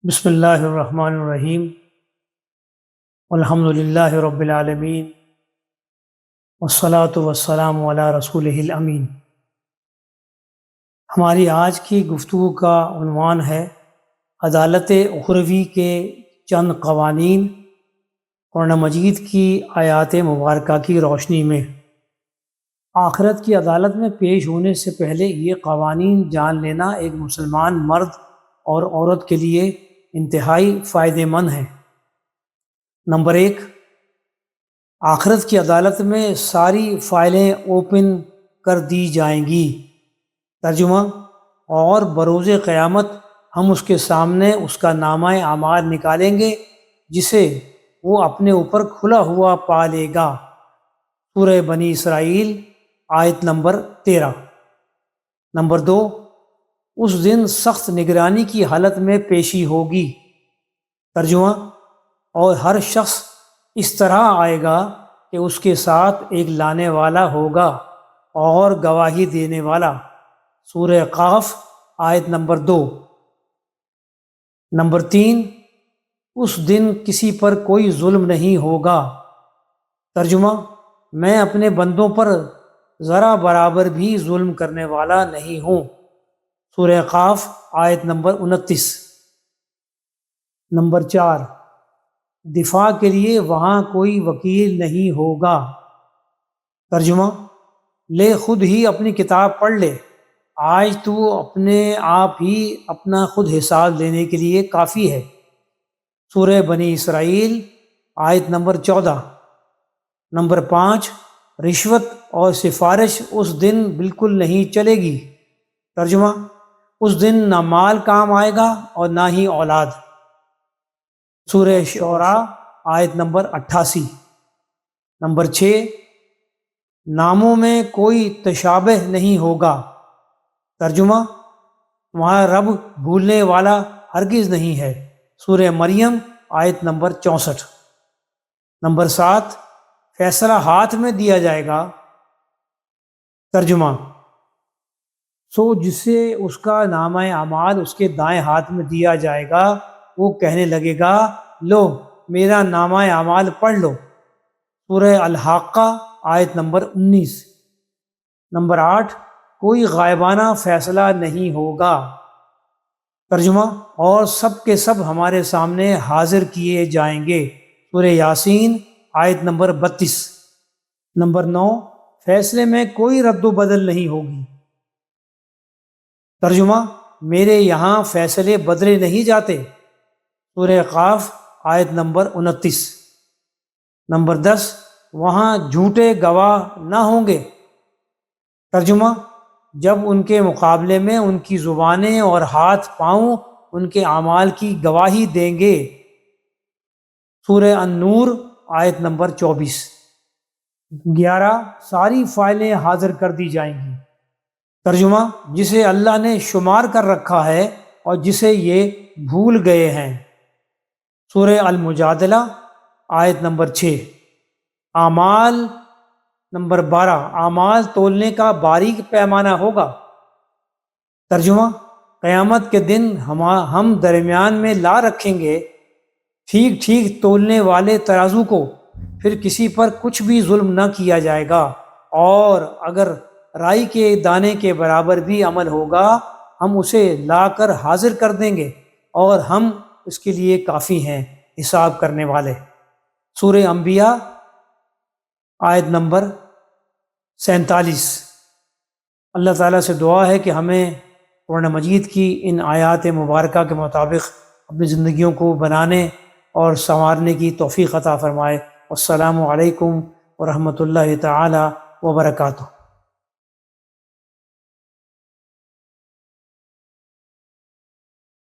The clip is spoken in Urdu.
بسم اللہ الرحمن الرحیم الحمد للہ رب العالمین والصلاة والسلام علی رسولہ الامین۔ ہماری آج کی گفتگو کا عنوان ہے عدالت اخروی کے چند قوانین، قرآن مجید کی آیات مبارکہ کی روشنی میں۔ آخرت کی عدالت میں پیش ہونے سے پہلے یہ قوانین جان لینا ایک مسلمان مرد اور عورت کے لیے انتہائی فائدہ مند ہے۔ نمبر 1، آخرت کی عدالت میں ساری فائلیں اوپن کر دی جائیں گی۔ ترجمہ، اور بروز قیامت ہم اس کے سامنے اس کا نامہ اعمال نکالیں گے جسے وہ اپنے اوپر کھلا ہوا پا لے گا۔ سورہ بنی اسرائیل آیت نمبر 13۔ نمبر 2، اس دن سخت نگرانی کی حالت میں پیشی ہوگی۔ ترجمہ، اور ہر شخص اس طرح آئے گا کہ اس کے ساتھ ایک لانے والا ہوگا اور گواہی دینے والا۔ سورہ قاف آیت نمبر 2۔ نمبر 3، اس دن کسی پر کوئی ظلم نہیں ہوگا۔ ترجمہ، میں اپنے بندوں پر ذرا برابر بھی ظلم کرنے والا نہیں ہوں۔ سورہ قاف آیت نمبر 29۔ نمبر 4، دفاع کے لیے وہاں کوئی وکیل نہیں ہوگا۔ ترجمہ، لے خود ہی اپنی کتاب پڑھ لے، آج تو اپنے آپ ہی اپنا خود حساب لینے کے لیے کافی ہے۔ سورہ بنی اسرائیل آیت نمبر 14۔ نمبر 5، رشوت اور سفارش اس دن بالکل نہیں چلے گی۔ ترجمہ، اس دن نہ مال کام آئے گا اور نہ ہی اولاد۔ سورہ شعراء آیت نمبر 88۔ نمبر 6، ناموں میں کوئی تشابہ نہیں ہوگا۔ ترجمہ، تمہارا رب بھولنے والا ہرگز نہیں ہے۔ سورہ مریم آیت نمبر 64۔ نمبر 7، فیصلہ ہاتھ میں دیا جائے گا۔ ترجمہ، سو جسے اس کا نامہ اعمال اس کے دائیں ہاتھ میں دیا جائے گا وہ کہنے لگے گا، لو میرا نامہ اعمال پڑھ لو۔ سورہ الحاقہ آیت نمبر 19۔ نمبر 8، کوئی غائبانہ فیصلہ نہیں ہوگا۔ ترجمہ، اور سب کے سب ہمارے سامنے حاضر کیے جائیں گے۔ سورہ یاسین آیت نمبر 32۔ نمبر 9، فیصلے میں کوئی رد و بدل نہیں ہوگی۔ ترجمہ، میرے یہاں فیصلے بدلے نہیں جاتے۔ سورہ قاف آیت نمبر 29۔ نمبر 10، وہاں جھوٹے گواہ نہ ہوں گے۔ ترجمہ، جب ان کے مقابلے میں ان کی زبانیں اور ہاتھ پاؤں ان کے اعمال کی گواہی دیں گے۔ سورہ النور آیت نمبر 24۔ 11، ساری فائلیں حاضر کر دی جائیں گی۔ ترجمہ، جسے اللہ نے شمار کر رکھا ہے اور جسے یہ بھول گئے ہیں۔ سورہ المجادلہ آیت نمبر 6۔ اعمال نمبر 12، اعمال تولنے کا باریک پیمانہ ہوگا۔ ترجمہ، قیامت کے دن ہم درمیان میں لا رکھیں گے ٹھیک ٹھیک تولنے والے ترازو کو، پھر کسی پر کچھ بھی ظلم نہ کیا جائے گا، اور اگر رائی کے دانے کے برابر بھی عمل ہوگا ہم اسے لا کر حاضر کر دیں گے، اور ہم اس کے لیے کافی ہیں حساب کرنے والے۔ سورہ انبیاء آیت نمبر 47۔ اللہ تعالیٰ سے دعا ہے کہ ہمیں قرآن مجید کی ان آیات مبارکہ کے مطابق اپنی زندگیوں کو بنانے اور سنوارنے کی توفیق عطا فرمائے۔ السلام علیکم ورحمۃ اللہ تعالیٰ وبرکاتہ۔